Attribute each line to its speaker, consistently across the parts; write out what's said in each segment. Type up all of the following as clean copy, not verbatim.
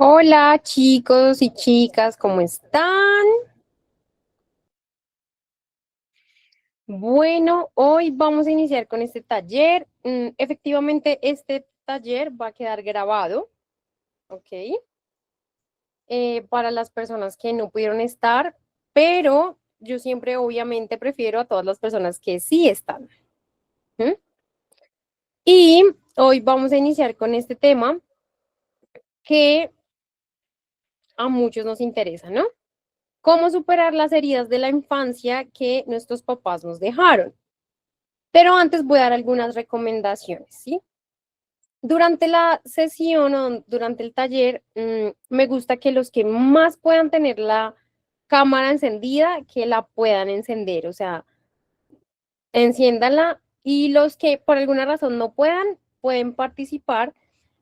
Speaker 1: Hola chicos y chicas, ¿cómo están? Bueno, hoy vamos a iniciar con este taller. Efectivamente, este taller va a quedar grabado, ¿ok? Para las personas que no pudieron estar, pero yo siempre obviamente prefiero a todas las personas que sí están. ¿M? Y hoy vamos a iniciar con este tema que a muchos nos interesa, ¿no? ¿Cómo superar las heridas de la infancia que nuestros papás nos dejaron? Pero antes voy a dar algunas recomendaciones, ¿sí? Durante la sesión o durante el taller, me gusta que los que más puedan tener la cámara encendida, que la puedan encender, o sea, enciéndanla y los que por alguna razón no puedan, pueden participar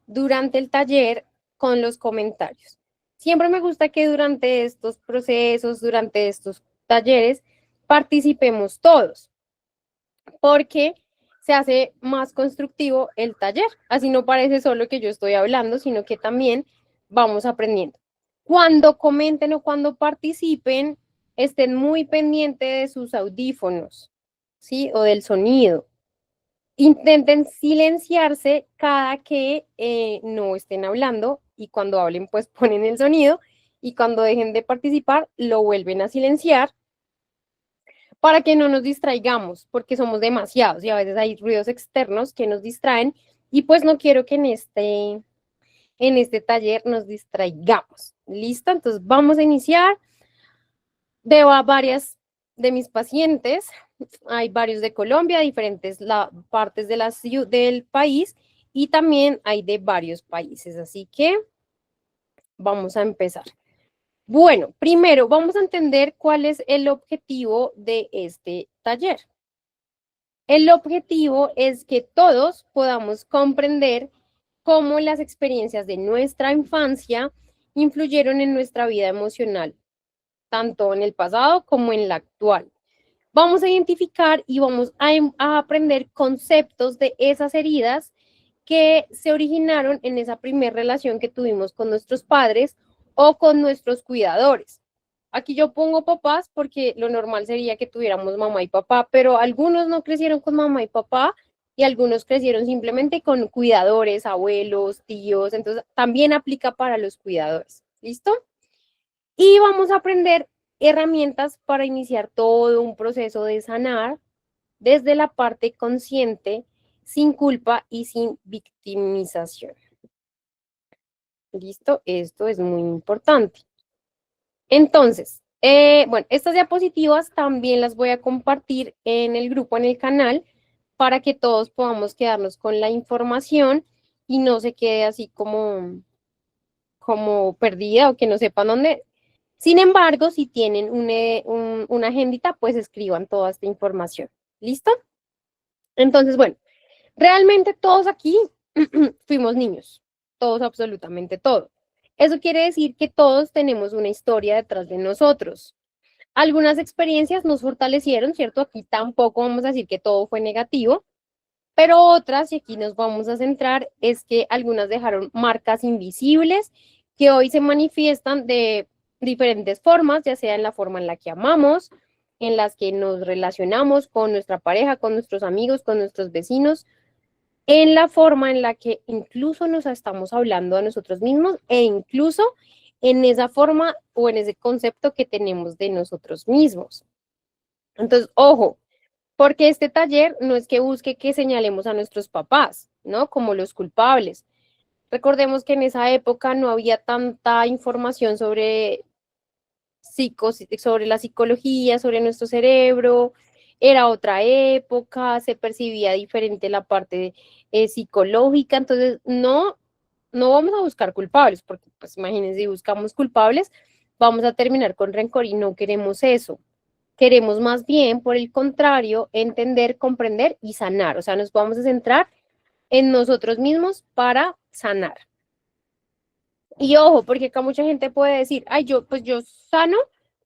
Speaker 1: durante el taller con los comentarios. Siempre me gusta que durante estos procesos, durante estos talleres, participemos todos porque se hace más constructivo el taller. Así no parece solo que yo estoy hablando, sino que también vamos aprendiendo. Cuando comenten o cuando participen, estén muy pendientes de sus audífonos, ¿sí? O del sonido. Intenten silenciarse cada que no estén hablando y cuando hablen, pues ponen el sonido y cuando dejen de participar, lo vuelven a silenciar para que no nos distraigamos, porque somos demasiados y a veces hay ruidos externos que nos distraen y pues no quiero que en este taller nos distraigamos. ¿Listo? Entonces vamos a iniciar. Veo a varias de mis pacientes, hay varios de Colombia, diferentes partes de del país y también hay de varios países, así que vamos a empezar. Bueno, primero vamos a entender cuál es el objetivo de este taller. El objetivo es que todos podamos comprender cómo las experiencias de nuestra infancia influyeron en nuestra vida emocional, tanto en el pasado como en la actual. Vamos a identificar y vamos a aprender conceptos de esas heridas que se originaron en esa primera relación que tuvimos con nuestros padres o con nuestros cuidadores. Aquí yo pongo papás porque lo normal sería que tuviéramos mamá y papá, pero algunos no crecieron con mamá y papá y algunos crecieron simplemente con cuidadores, abuelos, tíos, entonces también aplica para los cuidadores. ¿Listo? Y vamos a aprender herramientas para iniciar todo un proceso de sanar desde la parte consciente, sin culpa y sin victimización. ¿Listo? Esto es muy importante. Entonces, bueno, estas diapositivas también las voy a compartir en el grupo, en el canal, para que todos podamos quedarnos con la información y no se quede así como perdida o que no sepan dónde. Sin embargo, si tienen una agendita, pues escriban toda esta información. ¿Listo? Entonces, bueno, realmente todos aquí fuimos niños, todos, absolutamente todos. Eso quiere decir que todos tenemos una historia detrás de nosotros. Algunas experiencias nos fortalecieron, ¿cierto? Aquí tampoco vamos a decir que todo fue negativo, pero otras, y aquí nos vamos a centrar, es que algunas dejaron marcas invisibles que hoy se manifiestan de diferentes formas, ya sea en la forma en la que amamos, en las que nos relacionamos con nuestra pareja, con nuestros amigos, con nuestros vecinos, en la forma en la que incluso nos estamos hablando a nosotros mismos e incluso en esa forma o en ese concepto que tenemos de nosotros mismos. Entonces, ojo, porque este taller no es que busque que señalemos a nuestros papás, ¿no? Como los culpables. Recordemos que en esa época no había tanta información sobre la psicología, sobre nuestro cerebro, era otra época, se percibía diferente la parte psicológica, entonces no vamos a buscar culpables, porque pues imagínense, si buscamos culpables, vamos a terminar con rencor y no queremos eso. Queremos más bien, por el contrario, entender, comprender y sanar. O sea, nos vamos a centrar en nosotros mismos para sanar. Y ojo, porque acá mucha gente puede decir, ay, pues yo sano,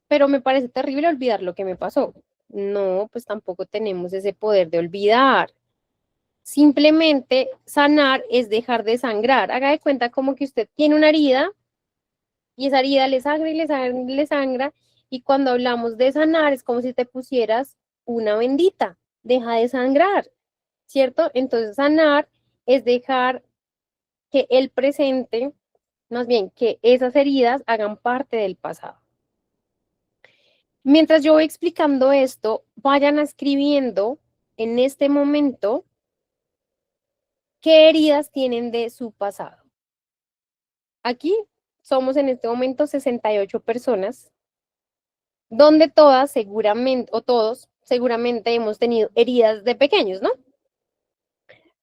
Speaker 1: pero me parece terrible olvidar lo que me pasó. No, pues tampoco tenemos ese poder de olvidar. Simplemente sanar es dejar de sangrar. Haga de cuenta como que usted tiene una herida Y esa herida le sangra y le sangra y le sangra. Y cuando hablamos de sanar, es como si te pusieras una bendita. Deja de sangrar, ¿cierto? Entonces, sanar es dejar que el presente, más bien, que esas heridas hagan parte del pasado. Mientras yo voy explicando esto, vayan escribiendo en este momento qué heridas tienen de su pasado. Aquí somos en este momento 68 personas, donde todas seguramente, o todos seguramente hemos tenido heridas de pequeños, ¿no?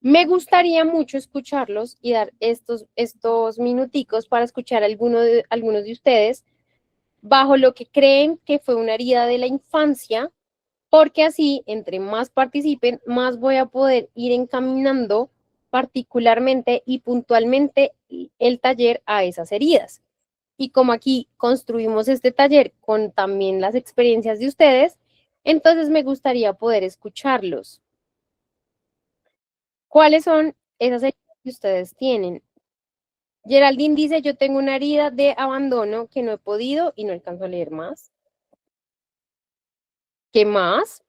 Speaker 1: Me gustaría mucho escucharlos y dar estos minuticos para escuchar a algunos de ustedes bajo lo que creen que fue una herida de la infancia, porque así, entre más participen, más voy a poder ir encaminando particularmente y puntualmente el taller a esas heridas. Y como aquí construimos este taller con también las experiencias de ustedes, entonces me gustaría poder escucharlos. ¿Cuáles son esas heridas que ustedes tienen? Geraldine dice, yo tengo una herida de abandono que no he podido y no alcanzo a leer más. ¿Qué más?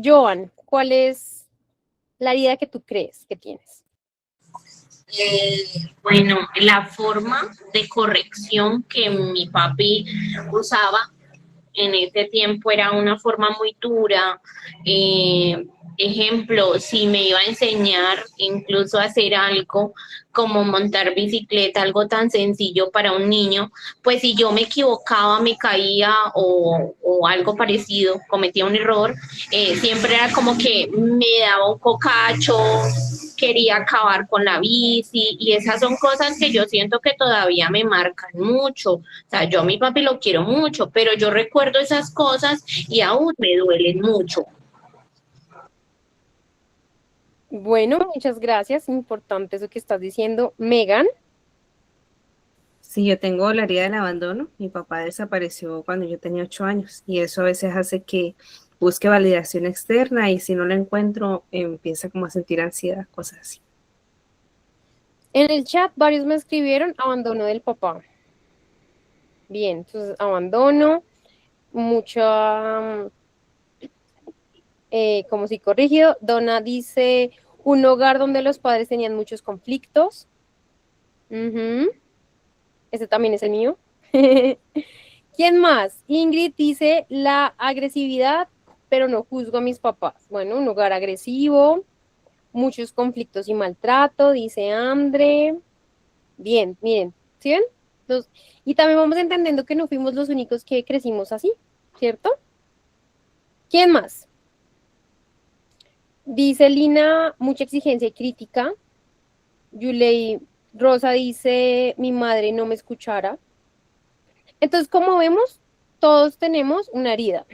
Speaker 1: Joan, ¿cuál es la herida que tú crees que tienes?
Speaker 2: Bueno, la forma de corrección que mi papi usaba en ese tiempo era una forma muy dura. Ejemplo, si me iba a enseñar incluso a hacer algo como montar bicicleta, algo tan sencillo para un niño, pues si yo me equivocaba, me caía o algo parecido, cometía un error, siempre era como que me daba un cocacho, quería acabar con la bici y esas son cosas que yo siento que todavía me marcan mucho. O sea, yo a mi papi lo quiero mucho, pero yo recuerdo esas cosas y aún me duelen mucho.
Speaker 1: Bueno, muchas gracias. Importante eso que estás diciendo, Megan.
Speaker 3: Sí, yo tengo la herida del abandono. Mi papá desapareció cuando yo tenía 8 años y eso a veces hace que busque validación externa y si no la encuentro empieza como a sentir ansiedad, cosas así.
Speaker 1: En el chat varios me escribieron abandono del papá. Bien, entonces abandono, mucha, como psicorrígido. Donna dice un hogar donde los padres tenían muchos conflictos. Ujú, ese también es el mío. ¿Quién más? Ingrid dice la agresividad, pero no juzgo a mis papás. Bueno, un hogar agresivo, muchos conflictos y maltrato, dice Andre. Bien, miren, ¿sí ven? Y también vamos entendiendo que no fuimos los únicos que crecimos así, ¿cierto? ¿Quién más? Dice Lina, mucha exigencia y crítica. Yulei Rosa dice, mi madre no me escuchara. Entonces, como vemos, todos tenemos una herida,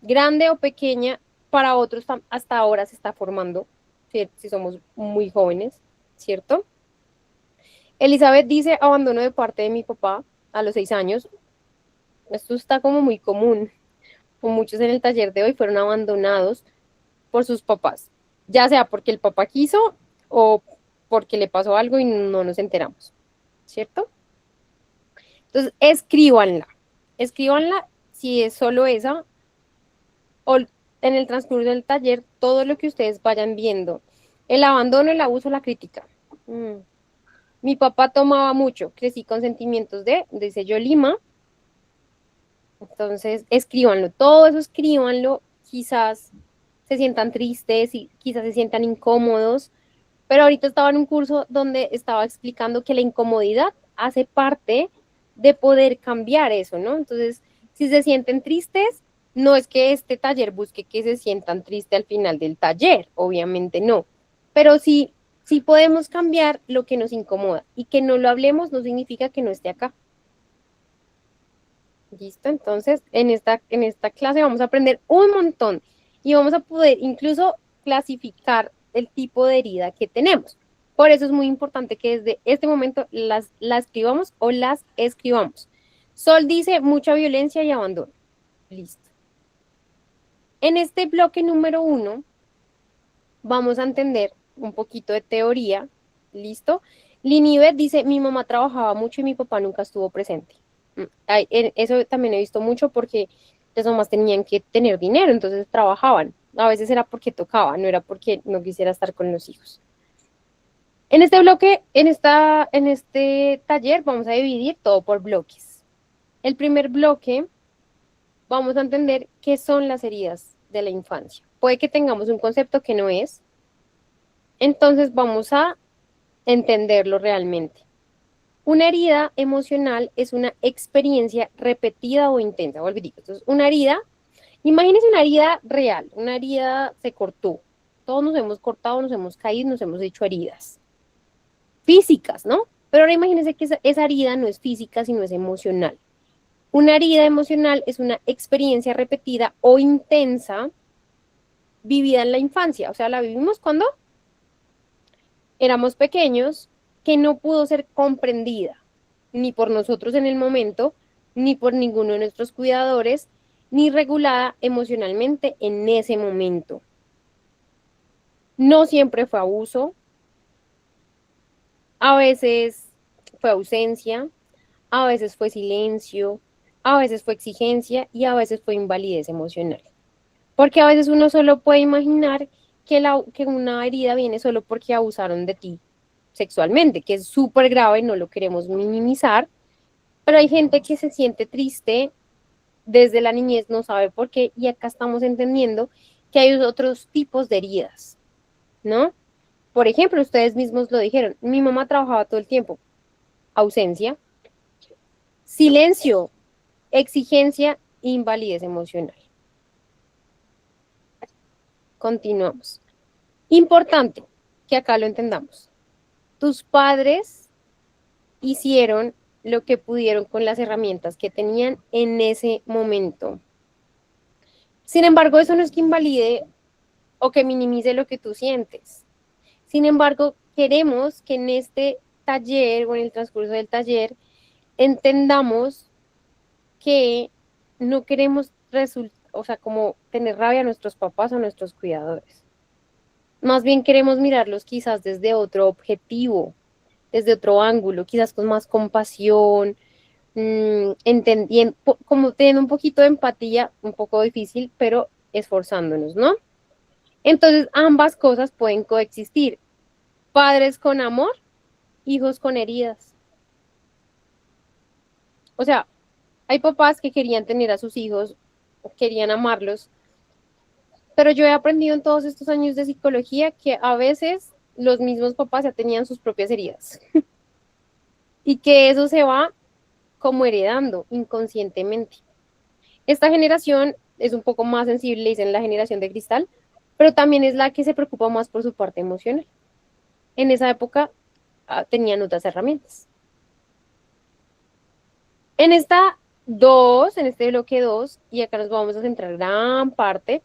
Speaker 1: grande o pequeña, para otros hasta ahora se está formando, si somos muy jóvenes, ¿cierto? Elizabeth dice, abandono de parte de mi papá a los 6 años. Esto está como muy común. Con muchos en el taller de hoy fueron abandonados por sus papás, ya sea porque el papá quiso o porque le pasó algo y no nos enteramos, ¿cierto? Entonces, escríbanla si es solo esa o en el transcurso del taller, todo lo que ustedes vayan viendo. El abandono, el abuso, la crítica. Mm. Mi papá tomaba mucho, crecí con sentimientos dice Yolima. Entonces, escríbanlo, todo eso escríbanlo, quizás se sientan tristes y quizás se sientan incómodos, pero ahorita estaba en un curso donde estaba explicando que la incomodidad hace parte de poder cambiar eso, ¿no? Entonces, si se sienten tristes, no es que este taller busque que se sientan tristes al final del taller, obviamente no, pero sí podemos cambiar lo que nos incomoda y que no lo hablemos no significa que no esté acá. ¿Listo? Entonces, en esta clase vamos a aprender un montón y vamos a poder incluso clasificar el tipo de herida que tenemos. Por eso es muy importante que desde este momento las escribamos o las escribamos. Sol dice mucha violencia y abandono. Listo. En este bloque número 1 vamos a entender un poquito de teoría. ¿Listo? Linibet dice, mi mamá trabajaba mucho y mi papá nunca estuvo presente. Eso también he visto mucho porque las mamás tenían que tener dinero, entonces trabajaban. A veces era porque tocaba, no era porque no quisiera estar con los hijos. En este bloque, en este taller, vamos a dividir todo por bloques. El primer bloque, vamos a entender qué son las heridas de la infancia. Puede que tengamos un concepto que no es, entonces vamos a entenderlo realmente. Una herida emocional es una experiencia repetida o intensa. Entonces, una herida, imagínense una herida real, una herida se cortó. Todos nos hemos cortado, nos hemos caído, nos hemos hecho heridas físicas, ¿no? Pero ahora imagínense que esa herida no es física, sino es emocional. Una herida emocional es una experiencia repetida o intensa vivida en la infancia. O sea, la vivimos cuando éramos pequeños, que no pudo ser comprendida ni por nosotros en el momento, ni por ninguno de nuestros cuidadores, ni regulada emocionalmente en ese momento. No siempre fue abuso, a veces fue ausencia, a veces fue silencio, a veces fue exigencia y a veces fue invalidez emocional. Porque a veces uno solo puede imaginar que una herida viene solo porque abusaron de ti sexualmente, que es súper grave y no lo queremos minimizar, pero hay gente que se siente triste desde la niñez, no sabe por qué, y acá estamos entendiendo que hay otros tipos de heridas, ¿no? Por ejemplo, ustedes mismos lo dijeron, mi mamá trabajaba todo el tiempo, ausencia, silencio, exigencia, invalidez emocional. Continuamos. Importante que acá lo entendamos. Tus padres hicieron lo que pudieron con las herramientas que tenían en ese momento. Sin embargo, eso no es que invalide o que minimice lo que tú sientes. Sin embargo, queremos que en este taller o en el transcurso del taller entendamos que no queremos como tener rabia a nuestros papás o a nuestros cuidadores. Más bien queremos mirarlos quizás desde otro objetivo, desde otro ángulo, quizás con más compasión, entendiendo, como teniendo un poquito de empatía, un poco difícil, pero esforzándonos, ¿no? Entonces, ambas cosas pueden coexistir. Padres con amor, hijos con heridas. O sea, hay papás que querían tener a sus hijos, querían amarlos, pero yo he aprendido en todos estos años de psicología que a veces los mismos papás ya tenían sus propias heridas y que eso se va como heredando inconscientemente. Esta generación es un poco más sensible, dicen la generación de cristal, pero también es la que se preocupa más por su parte emocional. En esa época tenían otras herramientas. En en este bloque 2, y acá nos vamos a centrar gran parte,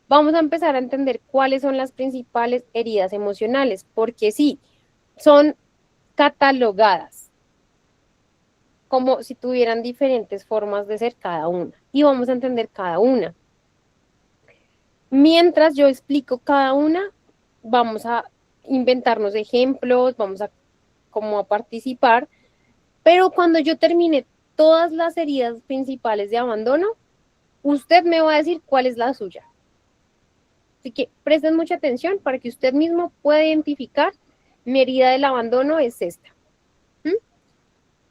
Speaker 1: vamos a empezar a entender cuáles son las principales heridas emocionales, porque sí, son catalogadas, como si tuvieran diferentes formas de ser cada una, y vamos a entender cada una. Mientras yo explico cada una, vamos a inventarnos ejemplos, vamos a como a participar, pero cuando yo termine todas las heridas principales de abandono, usted me va a decir cuál es la suya. Así que presten mucha atención para que usted mismo pueda identificar mi herida del abandono es esta.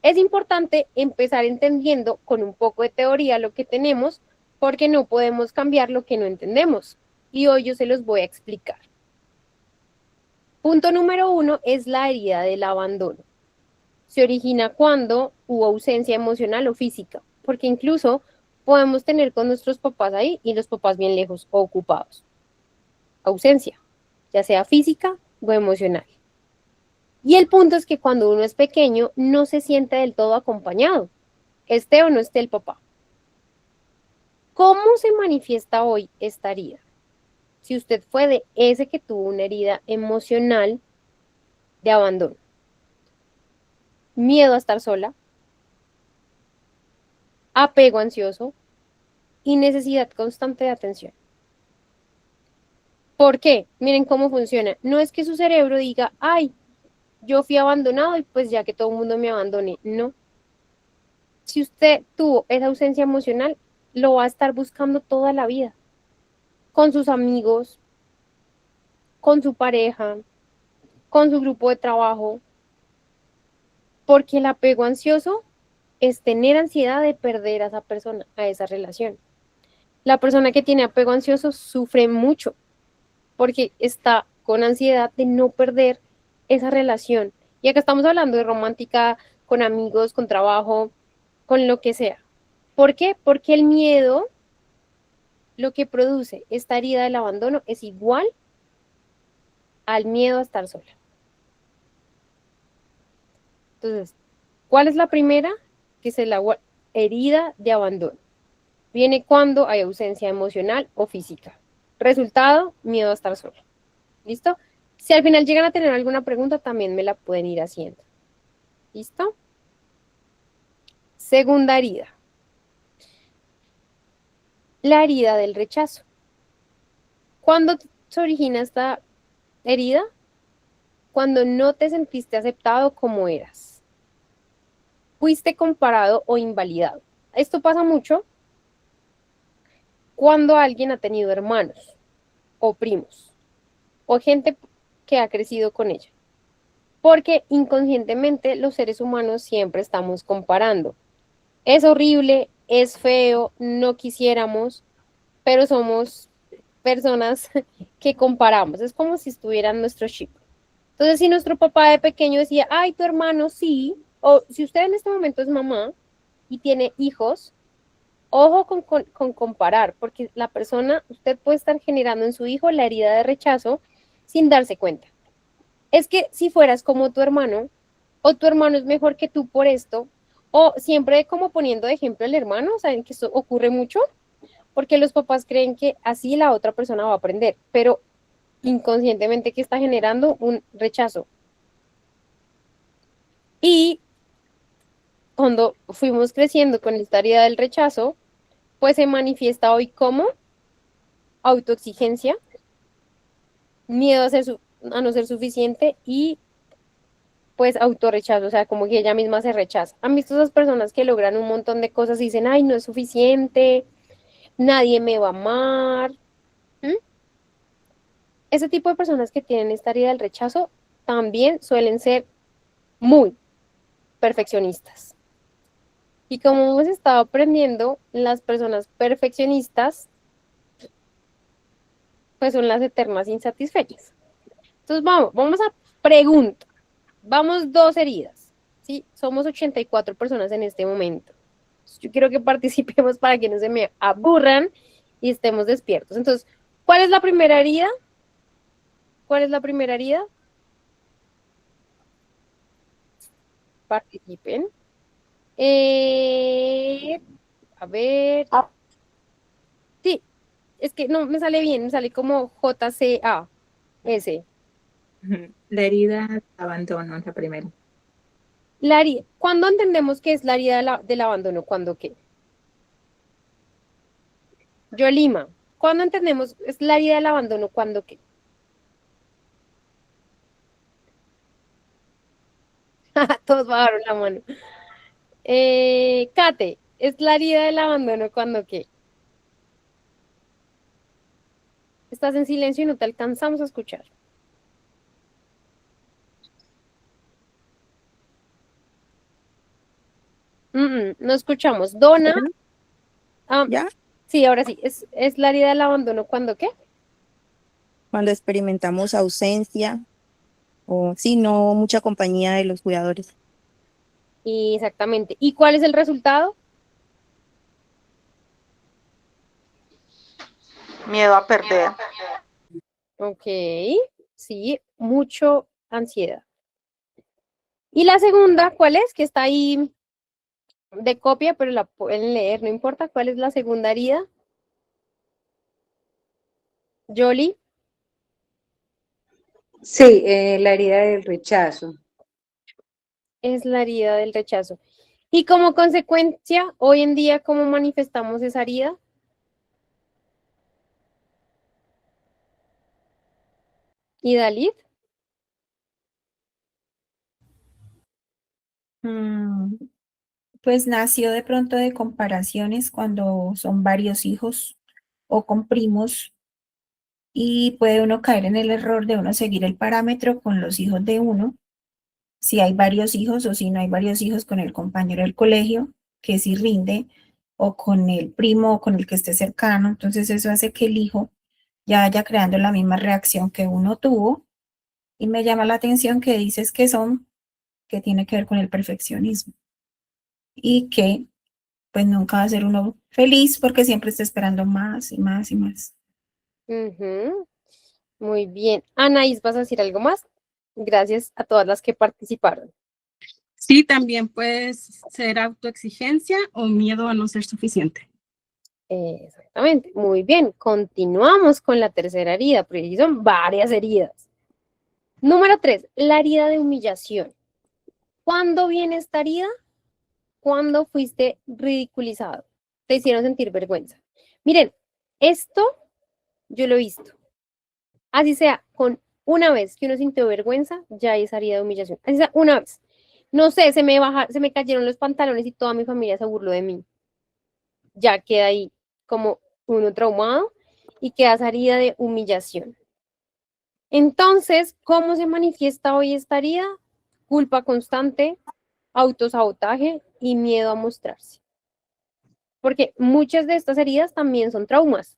Speaker 1: Es importante empezar entendiendo con un poco de teoría lo que tenemos, porque no podemos cambiar lo que no entendemos. Y hoy yo se los voy a explicar. Punto número 1 es la herida del abandono. Se origina cuando hubo ausencia emocional o física, porque incluso podemos tener con nuestros papás ahí y los papás bien lejos o ocupados. Ausencia, ya sea física o emocional. Y el punto es que cuando uno es pequeño no se siente del todo acompañado, esté o no esté el papá. ¿Cómo se manifiesta hoy esta herida? Si usted fue de ese que tuvo una herida emocional de abandono, miedo a estar sola, apego ansioso y necesidad constante de atención. ¿Por qué? Miren cómo funciona. No es que su cerebro diga, ay, yo fui abandonado y pues ya que todo el mundo me abandone. No. Si usted tuvo esa ausencia emocional, lo va a estar buscando toda la vida, con sus amigos, con su pareja, con su grupo de trabajo, porque el apego ansioso es tener ansiedad de perder a esa persona, a esa relación. La persona que tiene apego ansioso sufre mucho porque está con ansiedad de no perder esa relación. Y acá estamos hablando de romántica, con amigos, con trabajo, con lo que sea. ¿Por qué? Porque el miedo, lo que produce esta herida del abandono, es igual al miedo a estar sola. Entonces, ¿cuál es la primera? Que es la herida de abandono. Viene cuando hay ausencia emocional o física. Resultado, miedo a estar sola. ¿Listo? Si al final llegan a tener alguna pregunta, también me la pueden ir haciendo. ¿Listo? Segunda herida. La herida del rechazo. ¿Cuándo se origina esta herida? Cuando no te sentiste aceptado como eras. Fuiste comparado o invalidado. Esto pasa mucho cuando alguien ha tenido hermanos o primos o gente que ha crecido con ella. Porque inconscientemente los seres humanos siempre estamos comparando. Es horrible, es feo, no quisiéramos, pero somos personas que comparamos. Es como si estuvieran nuestro chip. Entonces, si nuestro papá de pequeño decía, ay, tu hermano sí, o si usted en este momento es mamá y tiene hijos, ojo con comparar, porque la persona, usted puede estar generando en su hijo la herida de rechazo sin darse cuenta. Es que si fueras como tu hermano, o tu hermano es mejor que tú por esto, o siempre como poniendo de ejemplo el hermano, saben que esto ocurre mucho, porque los papás creen que así la otra persona va a aprender, pero inconscientemente que está generando un rechazo. Y cuando fuimos creciendo con esta herida del rechazo, pues se manifiesta hoy como autoexigencia, miedo a no ser suficiente y pues autorrechazo, o sea, como que ella misma se rechaza. ¿Han visto esas personas que logran un montón de cosas y dicen, ay, no es suficiente, nadie me va a amar? ¿Mm? Ese tipo de personas que tienen esta herida del rechazo también suelen ser muy perfeccionistas. Y como hemos estado aprendiendo, las personas perfeccionistas pues son las eternas insatisfechas. Entonces vamos a pregunta. Vamos dos heridas. ¿Sí? Somos 84 personas en este momento. Yo quiero que participemos para que no se me aburran y estemos despiertos. Entonces, ¿cuál es la primera herida? ¿Cuál es la primera herida? Participen. Eh, a ver. Sí, es que no me sale bien, me sale como JCA.
Speaker 4: La herida de abandono es la primera.
Speaker 1: ¿Cuándo entendemos que es la herida del abandono? ¿Cuándo qué? Yo Lima. ¿Cuándo entendemos es la herida del abandono? ¿Cuándo qué? Todos bajaron la mano. Kate, ¿es la herida del abandono cuando qué? Estás en silencio y no te alcanzamos a escuchar. No escuchamos. Donna, ah,
Speaker 5: ¿Ya?
Speaker 1: sí, ahora sí. ¿Es la herida del abandono cuando qué?
Speaker 5: Cuando experimentamos ausencia o sí, no mucha compañía de los cuidadores.
Speaker 1: Y exactamente. ¿Y cuál es el resultado?
Speaker 6: Miedo a perder.
Speaker 1: Ok, sí, mucho ansiedad. Y la segunda, ¿cuál es? Que está ahí de copia, pero la pueden leer, no importa. ¿Cuál es la segunda herida? Jolie,
Speaker 7: Sí, la herida del rechazo.
Speaker 1: es la herida del rechazo. Y como consecuencia, hoy en día, ¿cómo manifestamos esa herida? ¿Y Dalit?
Speaker 4: Mm, Pues nació de pronto de comparaciones cuando son varios hijos o con primos y puede uno caer en el error de uno seguir el parámetro con los hijos de uno, si hay varios hijos o si no hay varios hijos con el compañero del colegio, que si rinde, o con el primo o con el que esté cercano. Entonces eso hace que el hijo ya vaya creando la misma reacción que uno tuvo y me llama la atención que dices que tiene que ver con el perfeccionismo y que pues nunca va a ser uno feliz porque siempre está esperando más y más y más.
Speaker 1: Ujú, muy bien. Anaís, ¿vas a decir algo más? Gracias a todas las que participaron.
Speaker 6: Sí, también puede ser autoexigencia o miedo a no ser suficiente.
Speaker 1: Exactamente, muy bien. Continuamos con la tercera herida, porque aquí son varias heridas. Número 3, la herida de humillación. ¿Cuándo viene esta herida? Cuando fuiste ridiculizado. Te hicieron sentir vergüenza. Miren, esto yo lo he visto. Así sea, con una vez que uno sintió vergüenza, ya hay esa herida de humillación. Así sea, una vez. No sé, se me cayeron los pantalones y toda mi familia se burló de mí. Ya queda ahí como uno traumado y queda esa herida de humillación. Entonces, ¿cómo se manifiesta hoy esta herida? Culpa constante, autosabotaje y miedo a mostrarse. Porque muchas de estas heridas también son traumas.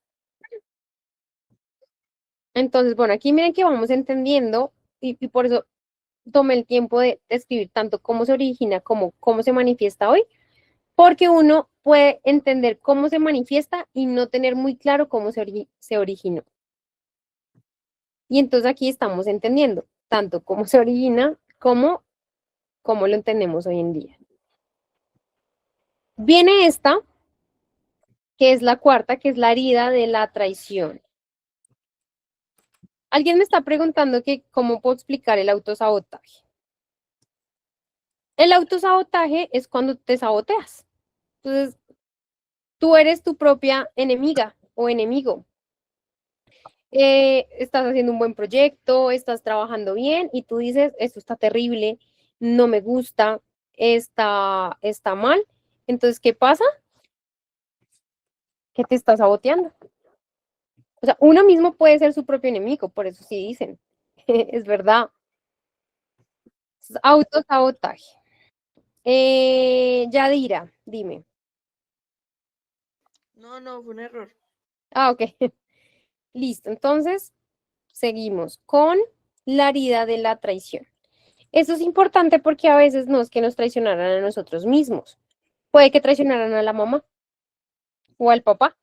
Speaker 1: Entonces, bueno, aquí miren que vamos entendiendo y por eso tomé el tiempo de escribir tanto cómo se origina como cómo se manifiesta hoy, porque uno puede entender cómo se manifiesta y no tener muy claro cómo se originó. Y entonces aquí estamos entendiendo tanto cómo se origina como cómo lo entendemos hoy en día. Viene esta, que es la cuarta, que es la herida de la traición. Alguien me está preguntando que cómo puedo explicar el autosabotaje. El autosabotaje es cuando te saboteas. Entonces, tú eres tu propia enemiga o enemigo. Estás haciendo un buen proyecto, estás trabajando bien y tú dices, esto está terrible, no me gusta, está mal. Entonces, ¿qué pasa? Que te estás saboteando. O sea, uno mismo puede ser su propio enemigo, por eso sí dicen. Es verdad. Es autosabotaje. Yadira, dime.
Speaker 8: No, fue un error.
Speaker 1: Ah, ok. Listo. Entonces, seguimos con la herida de la traición. Eso es importante porque a veces no es que nos traicionaran a nosotros mismos. Puede que traicionaran a la mamá o al papá.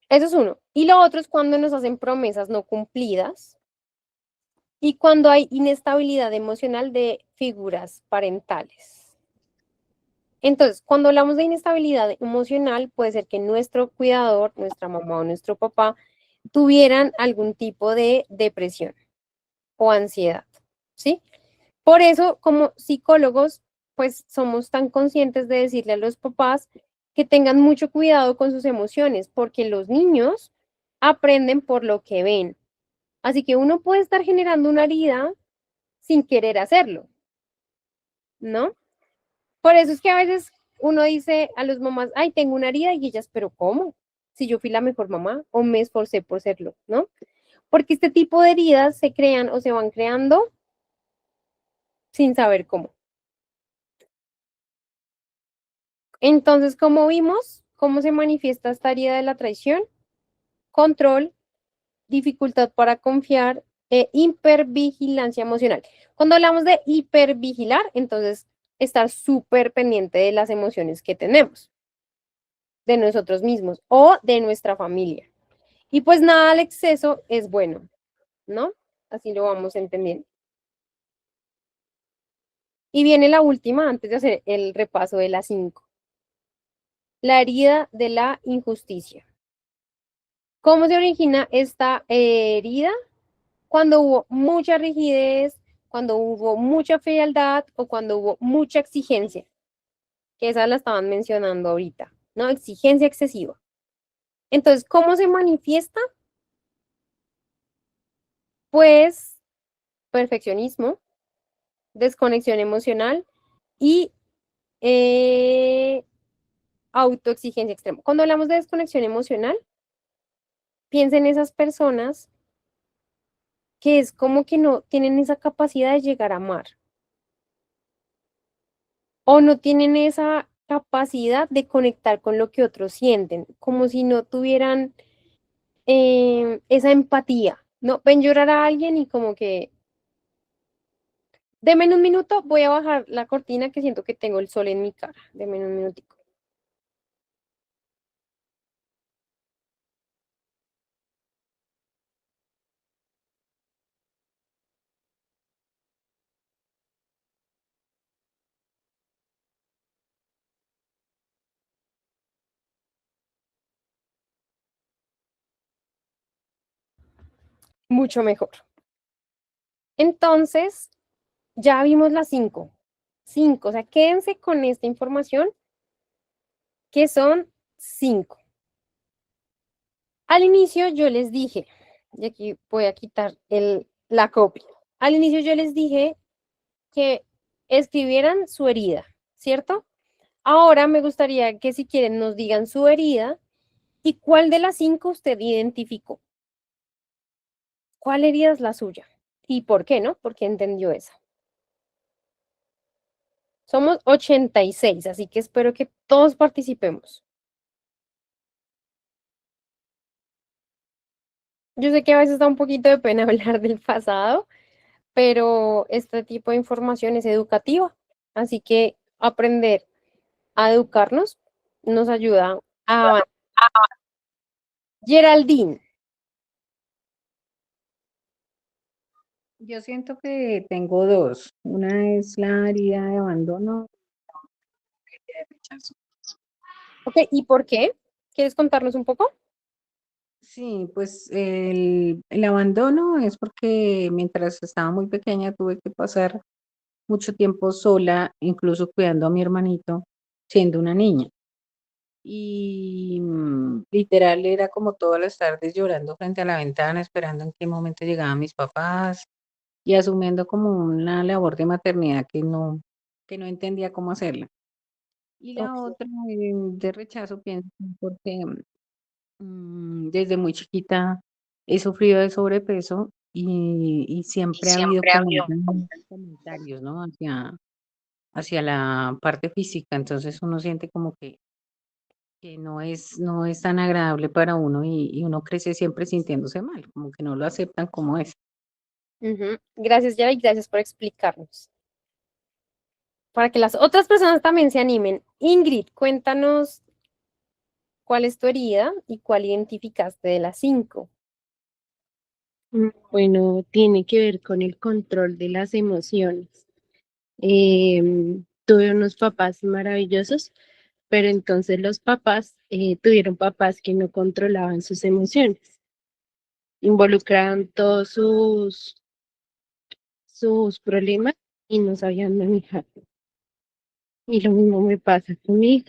Speaker 1: Eso es uno. Y lo otro es cuando nos hacen promesas no cumplidas y cuando hay inestabilidad emocional de figuras parentales. Entonces, cuando hablamos de inestabilidad emocional, puede ser que nuestro cuidador, nuestra mamá o nuestro papá, tuvieran algún tipo de depresión o ansiedad, ¿sí? Por eso, como psicólogos, pues somos tan conscientes de decirle a los papás que tengan mucho cuidado con sus emociones, porque los niños aprenden por lo que ven. Así que uno puede estar generando una herida sin querer hacerlo, ¿no? Por eso es que a veces uno dice a los mamás, ay, tengo una herida y ellas, pero ¿cómo? Si yo fui la mejor mamá o me esforcé por serlo, ¿no? Porque este tipo de heridas se crean o se van creando sin saber cómo. Entonces, como vimos, ¿cómo se manifiesta esta herida de la traición? Control, dificultad para confiar e hipervigilancia emocional. Cuando hablamos de hipervigilar, entonces estar súper pendiente de las emociones que tenemos, de nosotros mismos o de nuestra familia. Y pues nada al exceso es bueno, ¿no? Así lo vamos entendiendo. Y viene la última antes de hacer el repaso de las 5. La herida de la injusticia. ¿Cómo se origina esta herida? Cuando hubo mucha rigidez, cuando hubo mucha frialdad o cuando hubo mucha exigencia, que esa la estaban mencionando ahorita, ¿no? Exigencia excesiva. Entonces, ¿cómo se manifiesta? Pues perfeccionismo, desconexión emocional y autoexigencia extrema. Cuando hablamos de desconexión emocional, piensa en esas personas que es como que no tienen esa capacidad de llegar a amar o no tienen esa capacidad de conectar con lo que otros sienten, como si no tuvieran esa empatía, ¿no? Ven llorar a alguien y como que, deme en un minuto, voy a bajar la cortina que siento que tengo el sol en mi cara, deme en un minutico. Mucho mejor. Entonces, ya vimos las 5. 5, o sea, quédense con esta información que son 5. Al inicio yo les dije, y aquí voy a quitar la copia. Al inicio yo les dije que escribieran su herida, ¿cierto? Ahora me gustaría que si quieren nos digan su herida y cuál de las 5 usted identificó. ¿Cuál herida es la suya? ¿Y por qué no? Porque entendió esa. Somos 86, así que espero que todos participemos. Yo sé que a veces da un poquito de pena hablar del pasado, pero este tipo de información es educativa, así que aprender a educarnos nos ayuda a avanzar. Geraldine,
Speaker 7: Yo siento que tengo dos. Una es la herida de abandono y la herida de rechazo.
Speaker 1: ok, ¿y por qué? ¿Quieres contarnos un poco?
Speaker 7: Sí, pues el abandono es porque mientras estaba muy pequeña tuve que pasar mucho tiempo sola, incluso cuidando a mi hermanito, siendo una niña. Y literal era como todas las tardes llorando frente a la ventana, esperando en qué momento llegaban mis papás y asumiendo como una labor de maternidad que no entendía cómo hacerla. Y la
Speaker 1: Ok.
Speaker 7: otra de rechazo, pienso, porque desde muy chiquita he sufrido de sobrepeso y siempre ha habido como unos comentarios, ¿no? Hacia la parte física, entonces uno siente como que no es tan agradable para uno y uno crece siempre sintiéndose mal, como que no lo aceptan como es.
Speaker 1: Ujú. Gracias, Yara, y gracias por explicarnos. Para que las otras personas también se animen. Ingrid, cuéntanos cuál es tu herida y cuál identificaste de las 5.
Speaker 8: Bueno, tiene que ver con el control de las emociones. Tuve unos papás maravillosos, pero entonces los papás tuvieron papás que no controlaban sus emociones, involucraban todos sus problemas y no sabían manejar. Y lo mismo me pasa conmigo.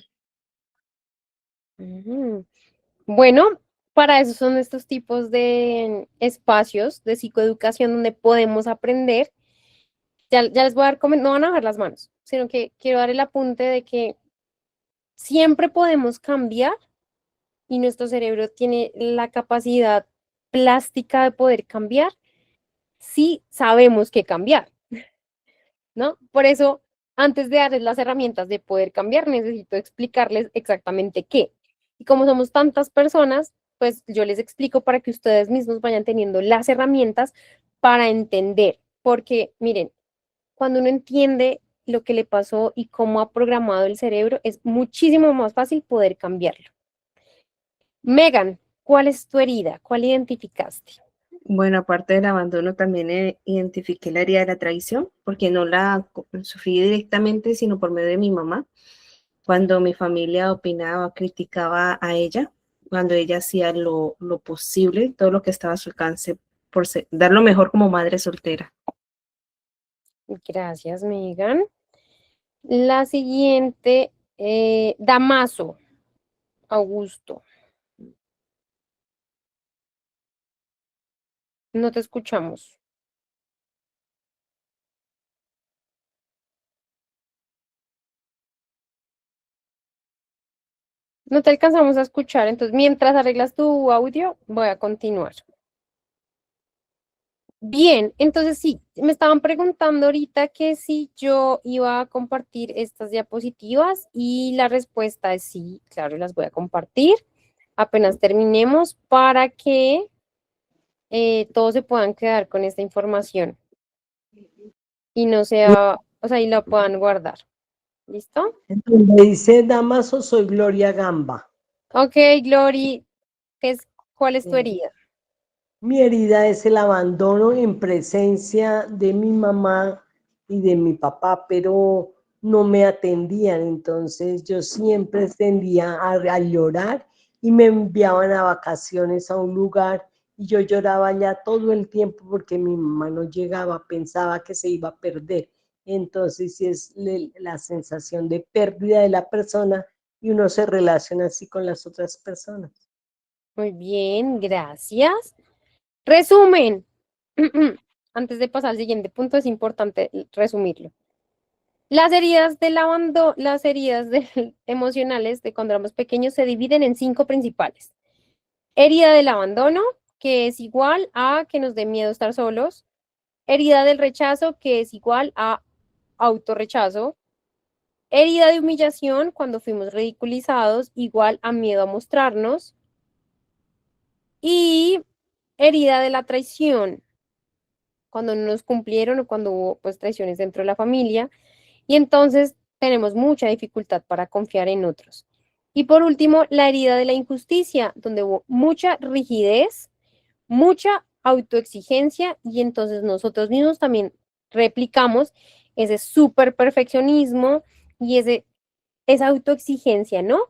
Speaker 1: Bueno, para eso son estos tipos de espacios de psicoeducación donde podemos aprender. Ya les voy a dar, no van a bajar las manos, sino que quiero dar el apunte de que siempre podemos cambiar y nuestro cerebro tiene la capacidad plástica de poder cambiar si sabemos qué cambiar, ¿no? Por eso, antes de darles las herramientas de poder cambiar, necesito explicarles exactamente qué. Y como somos tantas personas, pues yo les explico para que ustedes mismos vayan teniendo las herramientas para entender. Porque, miren, cuando uno entiende lo que le pasó y cómo ha programado el cerebro, es muchísimo más fácil poder cambiarlo. Megan, ¿cuál es tu herida? ¿Cuál identificaste?
Speaker 3: Bueno, aparte del abandono, también identifiqué la herida de la traición, porque no la sufrí directamente, sino por medio de mi mamá. Cuando mi familia opinaba, criticaba a ella, cuando ella hacía lo posible, todo lo que estaba a su alcance, por dar lo mejor como madre soltera.
Speaker 1: Gracias, Megan. La siguiente, Damaso, Augusto. No te escuchamos. No te alcanzamos a escuchar, entonces mientras arreglas tu audio, voy a continuar. Bien, entonces sí, me estaban preguntando ahorita que si yo iba a compartir estas diapositivas y la respuesta es sí, claro, las voy a compartir apenas terminemos para que todos se puedan quedar con esta información y no sea, o sea, y la puedan guardar. ¿Listo?
Speaker 9: Donde dice Damaso, soy Gloria Gamba.
Speaker 1: Ok, Glory, ¿cuál es tu herida?
Speaker 9: Mi herida es el abandono en presencia de mi mamá y de mi papá, pero no me atendían, entonces yo siempre tendía a llorar y me enviaban a vacaciones a un lugar y yo lloraba ya todo el tiempo porque mi mamá no llegaba, pensaba que se iba a perder. Entonces es la sensación de pérdida de la persona y uno se relaciona así con las otras personas.
Speaker 1: Muy bien, gracias. Resumen. Antes de pasar al siguiente punto, es importante resumirlo. Las heridas del abandono, las heridas emocionales de cuando éramos pequeños se dividen en 5 principales. Herida del abandono, que es igual a que nos dé miedo estar solos. Herida del rechazo, que es igual a autorrechazo. Herida de humillación, cuando fuimos ridiculizados, igual a miedo a mostrarnos. Y herida de la traición, cuando no nos cumplieron o cuando hubo pues traiciones dentro de la familia. Y entonces tenemos mucha dificultad para confiar en otros. Y por último, la herida de la injusticia, donde hubo mucha rigidez, mucha autoexigencia y entonces nosotros mismos también replicamos ese súper perfeccionismo y esa autoexigencia, ¿no?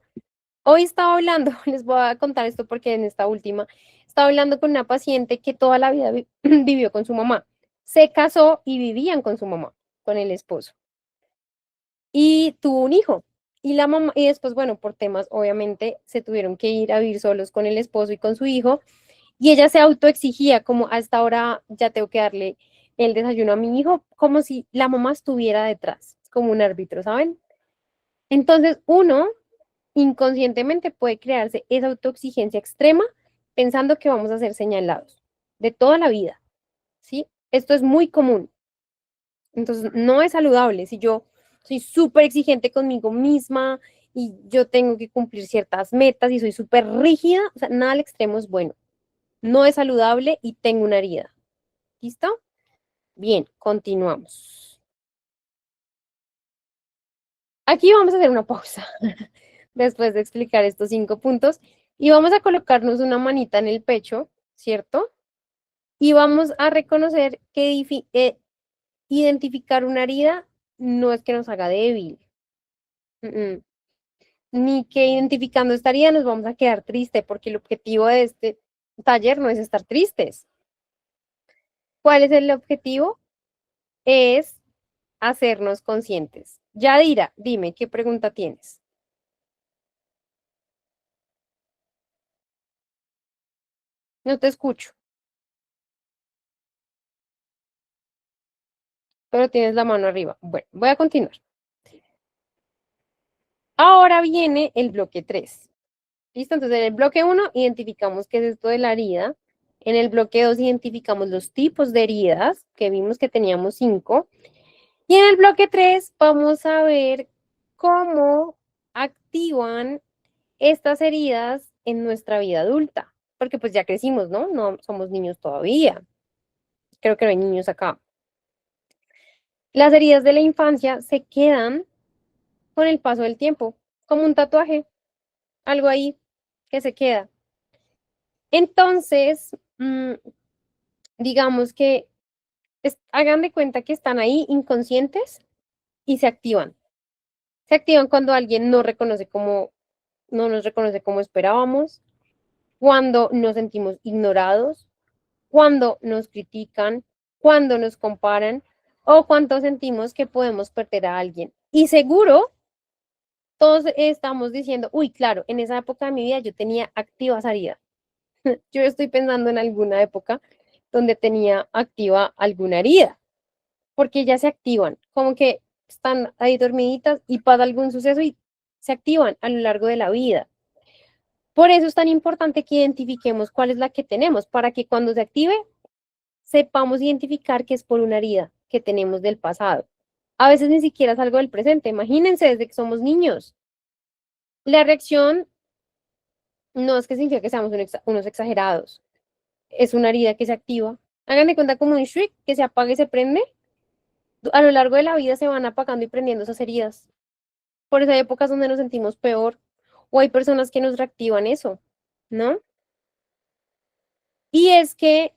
Speaker 1: Hoy estaba hablando, les voy a contar esto porque en esta última, estaba hablando con una paciente que toda la vida vivió con su mamá. Se casó y vivían con su mamá, con el esposo. Y tuvo un hijo. Y la mamá, y después, bueno, por temas, obviamente, se tuvieron que ir a vivir solos con el esposo y con su hijo. Y ella se autoexigía como a esta hora ya tengo que darle el desayuno a mi hijo, como si la mamá estuviera detrás, como un árbitro, ¿saben? Entonces, uno inconscientemente puede crearse esa autoexigencia extrema pensando que vamos a ser señalados de toda la vida, ¿sí? Esto es muy común. Entonces, no es saludable. Si yo soy súper exigente conmigo misma y yo tengo que cumplir ciertas metas y soy súper rígida, o sea, nada al extremo es bueno. No es saludable y tengo una herida. ¿Listo? Bien, continuamos. Aquí vamos a hacer una pausa después de explicar estos 5 puntos y vamos a colocarnos una manita en el pecho, ¿cierto? Y vamos a reconocer que identificar una herida no es que nos haga débil. Ni que identificando esta herida nos vamos a quedar tristes, porque el objetivo de este taller no es estar tristes. ¿Cuál es el objetivo? Es hacernos conscientes. Yadira, dime, ¿qué pregunta tienes? No te escucho. Pero tienes la mano arriba. Bueno, voy a continuar. Ahora viene el bloque 3. ¿Listo? Entonces, en el bloque 1 identificamos qué es esto de la herida. En el bloque 2 identificamos los tipos de heridas, que vimos que teníamos 5. Y en el bloque 3 vamos a ver cómo activan estas heridas en nuestra vida adulta. Porque pues ya crecimos, ¿no? No somos niños todavía. Creo que no hay niños acá. Las heridas de la infancia se quedan con el paso del tiempo, como un tatuaje, algo ahí que se queda. Entonces, digamos que hagan de cuenta que están ahí inconscientes y se activan. Se activan cuando alguien no nos reconoce como esperábamos, cuando nos sentimos ignorados, cuando nos critican, cuando nos comparan o cuando sentimos que podemos perder a alguien. Y seguro todos estamos diciendo, uy, claro, en esa época de mi vida yo tenía activa esa herida. Yo estoy pensando en alguna época donde tenía activa alguna herida, porque ya se activan, como que están ahí dormiditas y pasa algún suceso y se activan a lo largo de la vida. Por eso es tan importante que identifiquemos cuál es la que tenemos, para que cuando se active sepamos identificar que es por una herida que tenemos del pasado. A veces ni siquiera es algo del presente. Imagínense desde que somos niños. La reacción no es que significa que seamos unos exagerados. Es una herida que se activa. Hagan de cuenta como un switch que se apaga y se prende. A lo largo de la vida se van apagando y prendiendo esas heridas. Por eso hay épocas donde nos sentimos peor o hay personas que nos reactivan eso, ¿no? Y es que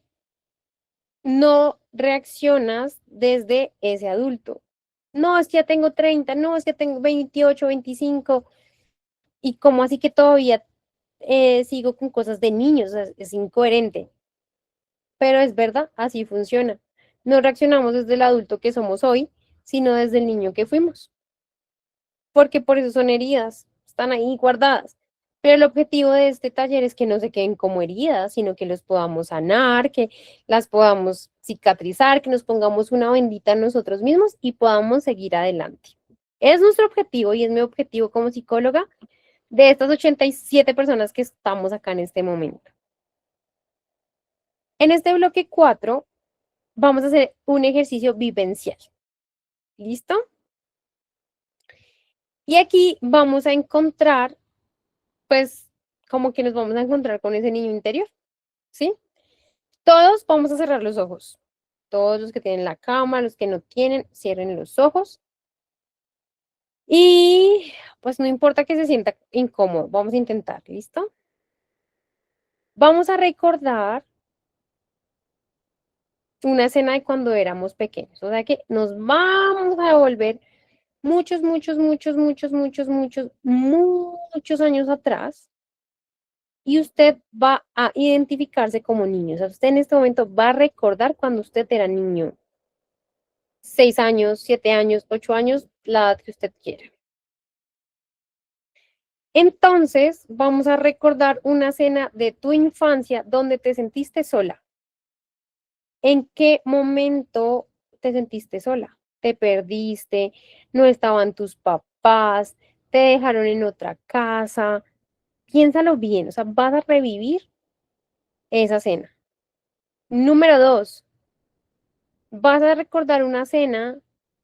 Speaker 1: no reaccionas desde ese adulto. No, es que ya tengo 30, no, es que tengo 28, 25, y como así que todavía sigo con cosas de niños, o sea, es incoherente. Pero es verdad, así funciona. No reaccionamos desde el adulto que somos hoy, sino desde el niño que fuimos. Porque por eso son heridas, están ahí guardadas. Pero el objetivo de este taller es que no se queden como heridas, sino que los podamos sanar, que las podamos cicatrizar, que nos pongamos una bendita en nosotros mismos y podamos seguir adelante. Es nuestro objetivo y es mi objetivo como psicóloga de estas 87 personas que estamos acá en este momento. En este bloque 4 vamos a hacer un ejercicio vivencial. ¿Listo? Y aquí vamos a encontrar, pues, como que nos vamos a encontrar con ese niño interior, ¿sí? Todos vamos a cerrar los ojos. Todos los que tienen la cámara, los que no tienen, cierren los ojos. Y pues no importa que se sienta incómodo, vamos a intentar, ¿listo? Vamos a recordar una escena de cuando éramos pequeños, o sea que nos vamos a devolver muchos años atrás y usted va a identificarse como niño. O sea, usted en este momento va a recordar cuando usted era niño. 6 años, 7 años, 8 años, la edad que usted quiera. Entonces, vamos a recordar una escena de tu infancia donde te sentiste sola. ¿En qué momento te sentiste sola? ¿Te perdiste? ¿No estaban tus papás? ¿Te dejaron en otra casa? Piénsalo bien, o sea, vas a revivir esa cena. Número 2, vas a recordar una cena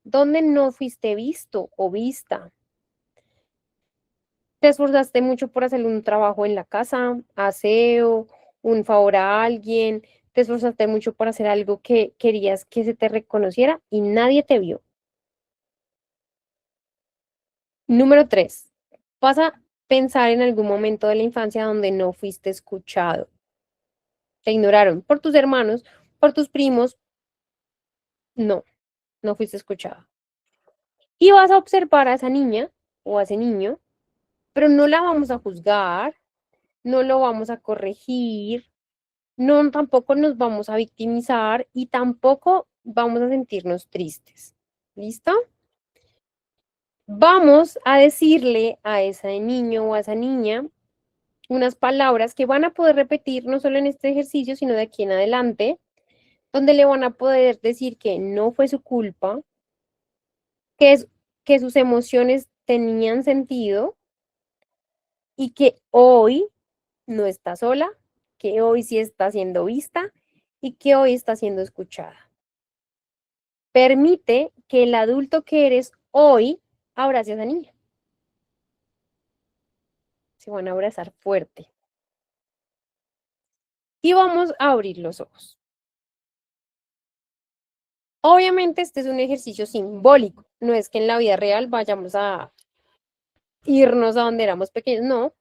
Speaker 1: donde no fuiste visto o vista. Te esforzaste mucho por hacer un trabajo en la casa, aseo, un favor a alguien, te esforzaste mucho por hacer algo que querías que se te reconociera y nadie te vio. Número 3, vas a pensar en algún momento de la infancia donde no fuiste escuchado. Te ignoraron por tus hermanos, por tus primos. No fuiste escuchado. Y vas a observar a esa niña o a ese niño, pero no la vamos a juzgar, no lo vamos a corregir, no tampoco nos vamos a victimizar y tampoco vamos a sentirnos tristes. ¿Listo? Vamos a decirle a ese niño o a esa niña unas palabras que van a poder repetir no solo en este ejercicio, sino de aquí en adelante, donde le van a poder decir que no fue su culpa, que sus emociones tenían sentido y que hoy no está sola, que hoy sí está siendo vista y que hoy está siendo escuchada. Permite que el adulto que eres hoy abrace a esa niña. Se van a abrazar fuerte. Y vamos a abrir los ojos. Obviamente este es un ejercicio simbólico, no es que en la vida real vayamos a irnos a donde éramos pequeños, no,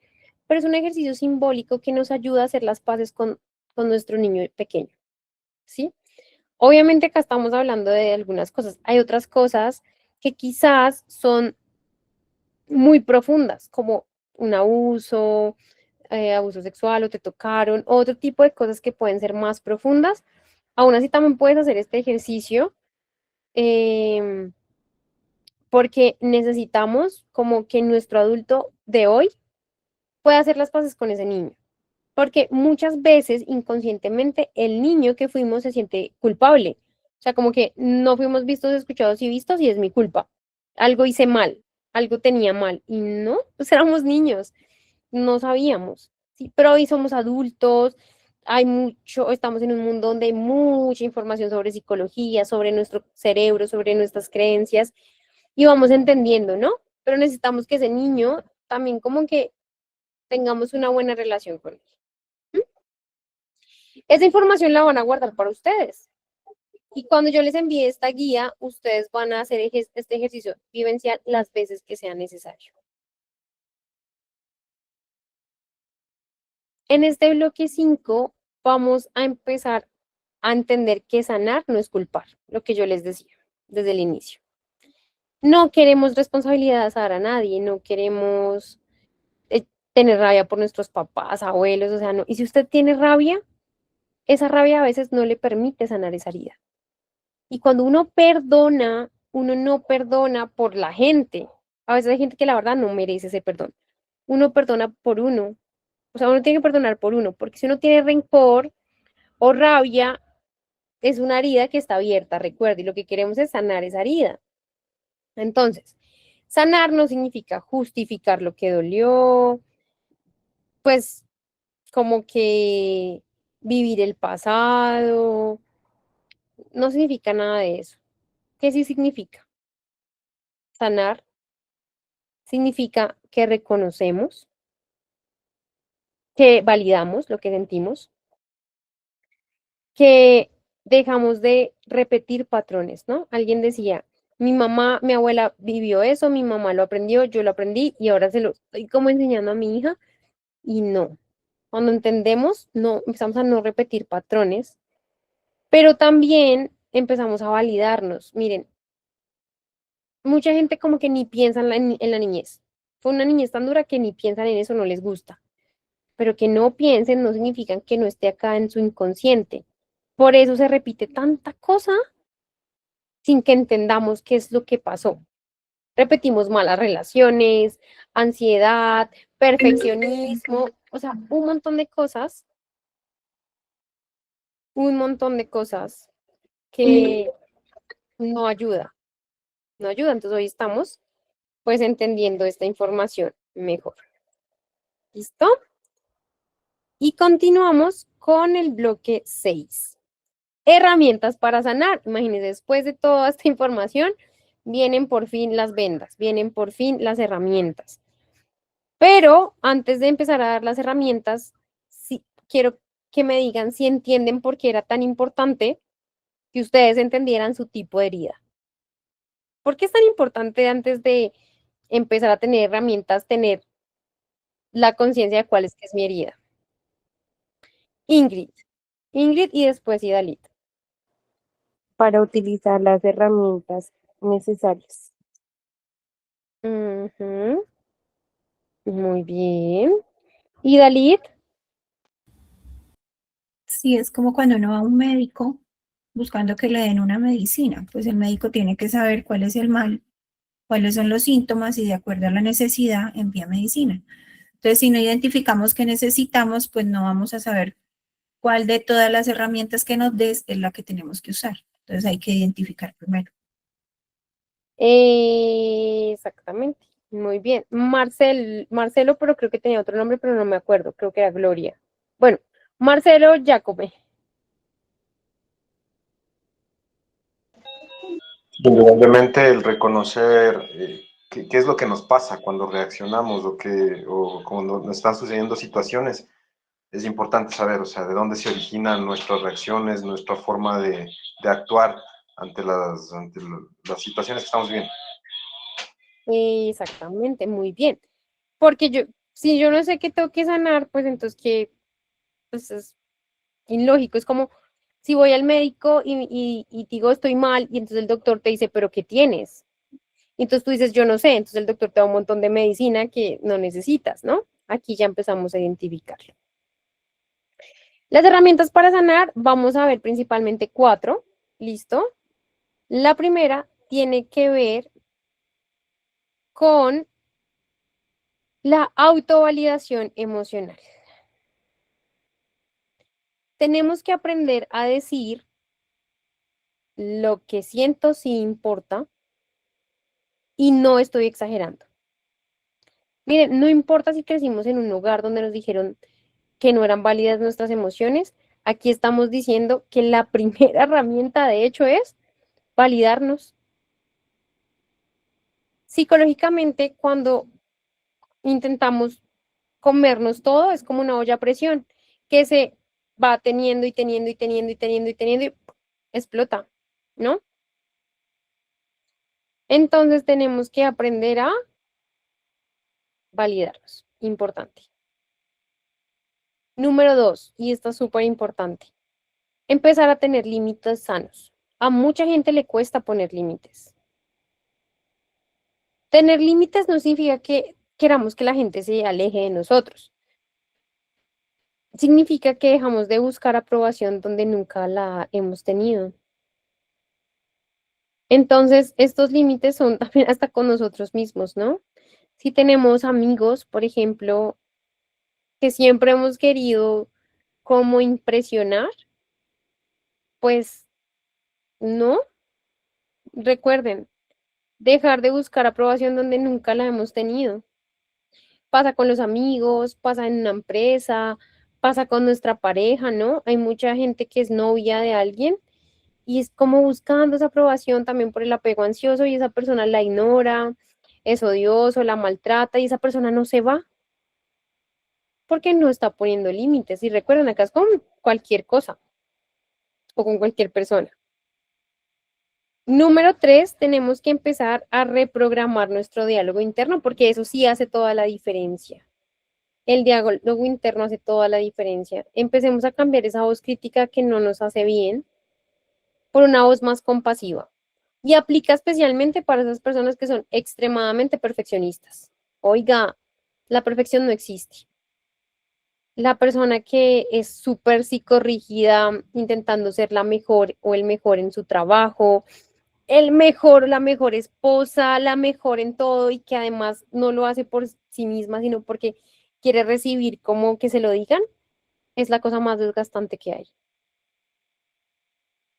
Speaker 1: pero es un ejercicio simbólico que nos ayuda a hacer las paces con nuestro niño pequeño, ¿sí? Obviamente acá estamos hablando de algunas cosas, hay otras cosas que quizás son muy profundas, como un abuso, abuso sexual o te tocaron, otro tipo de cosas que pueden ser más profundas. Aún así también puedes hacer este ejercicio porque necesitamos como que nuestro adulto de hoy pueda hacer las paces con ese niño. Porque muchas veces inconscientemente el niño que fuimos se siente culpable. O sea, como que no fuimos vistos, escuchados y vistos y es mi culpa. Algo hice mal, algo tenía mal. Y no, pues éramos niños, no sabíamos. ¿sí? Pero hoy somos adultos, estamos en un mundo donde hay mucha información sobre psicología, sobre nuestro cerebro, sobre nuestras creencias, y vamos entendiendo, ¿no? Pero necesitamos que ese niño también como que tengamos una buena relación con él. ¿Mm? Esa información la van a guardar para ustedes. Y cuando yo les envíe esta guía, ustedes van a hacer este ejercicio vivencial las veces que sea necesario. En este bloque 5 vamos a empezar a entender que sanar no es culpar, lo que yo les decía desde el inicio. No queremos responsabilidad a nadie, no queremos tener rabia por nuestros papás, abuelos, o sea, no. Y si usted tiene rabia, esa rabia a veces no le permite sanar esa herida. Y cuando uno perdona, uno no perdona por la gente. A veces hay gente que la verdad no merece ese perdón. Uno perdona por uno. O sea, uno tiene que perdonar por uno, porque si uno tiene rencor o rabia, es una herida que está abierta, recuerde, y lo que queremos es sanar esa herida. Entonces, sanar no significa justificar lo que dolió, pues como que vivir el pasado, no significa nada de eso. ¿Qué sí significa? Sanar significa que reconocemos, que validamos lo que sentimos, que dejamos de repetir patrones, ¿no? Alguien decía, mi mamá, mi abuela vivió eso, mi mamá lo aprendió, yo lo aprendí y ahora se lo estoy como enseñando a mi hija y no. Cuando entendemos, no, empezamos a no repetir patrones, pero también empezamos a validarnos. Miren, mucha gente como que ni piensa en la niñez. Fue una niñez tan dura que ni piensan en eso, no les gusta. Pero que no piensen no significa que no esté acá en su inconsciente. Por eso se repite tanta cosa sin que entendamos qué es lo que pasó. Repetimos malas relaciones, ansiedad, perfeccionismo, o sea, un montón de cosas que no ayuda, no ayuda. Entonces hoy estamos pues entendiendo esta información mejor. ¿Listo? Y continuamos con el bloque 6. Herramientas para sanar. Imagínense, después de toda esta información, vienen por fin las vendas, vienen por fin las herramientas. Pero antes de empezar a dar las herramientas, sí, quiero que me digan si entienden por qué era tan importante que ustedes entendieran su tipo de herida. ¿Por qué es tan importante antes de empezar a tener herramientas, tener la conciencia de cuál es que es mi herida? Ingrid. Ingrid y después Idalit.
Speaker 8: Para utilizar las herramientas necesarias.
Speaker 1: Ujú. Muy bien. Idalit.
Speaker 4: Sí, es como cuando uno va a un médico buscando que le den una medicina, pues el médico tiene que saber cuál es el mal, cuáles son los síntomas y de acuerdo a la necesidad envía medicina. Entonces, si no identificamos qué necesitamos, pues no vamos a saber cuál de todas las herramientas que nos des es la que tenemos que usar. Entonces, hay que identificar primero.
Speaker 1: Exactamente. Muy bien. Marcelo, pero creo que tenía otro nombre, pero no me acuerdo. Creo que era Gloria. Bueno, Marcelo Jacobe.
Speaker 10: Indudablemente el reconocer qué es lo que nos pasa cuando reaccionamos o cuando nos están sucediendo situaciones, es importante saber, o sea, de dónde se originan nuestras reacciones, nuestra forma de actuar ante las situaciones que estamos viviendo.
Speaker 1: Exactamente, muy bien. Porque si yo no sé qué tengo que sanar, pues entonces que pues es ilógico. Es como si voy al médico y digo estoy mal, y entonces el doctor te dice, ¿pero qué tienes? Y entonces tú dices, yo no sé, entonces el doctor te da un montón de medicina que no necesitas, ¿no? Aquí ya empezamos a identificarlo. Las herramientas para sanar, vamos a ver principalmente 4, ¿listo? La primera tiene que ver con la autovalidación emocional. Tenemos que aprender a decir lo que siento sí importa y no estoy exagerando. Miren, no importa si crecimos en un hogar donde nos dijeron, que no eran válidas nuestras emociones, aquí estamos diciendo que la primera herramienta, de hecho, es validarnos. Psicológicamente, cuando intentamos comernos todo, es como una olla a presión que se va teniendo y teniendo y teniendo y teniendo y teniendo y explota, ¿no? Entonces tenemos que aprender a validarnos. Importante. Número 2, y esto es súper importante, empezar a tener límites sanos. A mucha gente le cuesta poner límites. Tener límites no significa que queramos que la gente se aleje de nosotros. Significa que dejamos de buscar aprobación donde nunca la hemos tenido. Entonces, estos límites son también hasta con nosotros mismos, ¿no? Si tenemos amigos, por ejemplo, que siempre hemos querido como impresionar, pues no, recuerden, dejar de buscar aprobación donde nunca la hemos tenido. Pasa con los amigos, pasa en una empresa, pasa con nuestra pareja, ¿no? Hay mucha gente que es novia de alguien y es como buscando esa aprobación también por el apego ansioso y esa persona la ignora, es odioso, la maltrata y esa persona no se va porque no está poniendo límites. Y recuerden, acá es con cualquier cosa o con cualquier persona. Número 3, tenemos que empezar a reprogramar nuestro diálogo interno porque eso sí hace toda la diferencia. El diálogo interno hace toda la diferencia. Empecemos a cambiar esa voz crítica que no nos hace bien por una voz más compasiva. Y aplica especialmente para esas personas que son extremadamente perfeccionistas. Oiga, la perfección no existe. La persona que es súper psicorrígida, intentando ser la mejor o el mejor en su trabajo, el mejor, la mejor esposa, la mejor en todo y que además no lo hace por sí misma, sino porque quiere recibir como que se lo digan, es la cosa más desgastante que hay.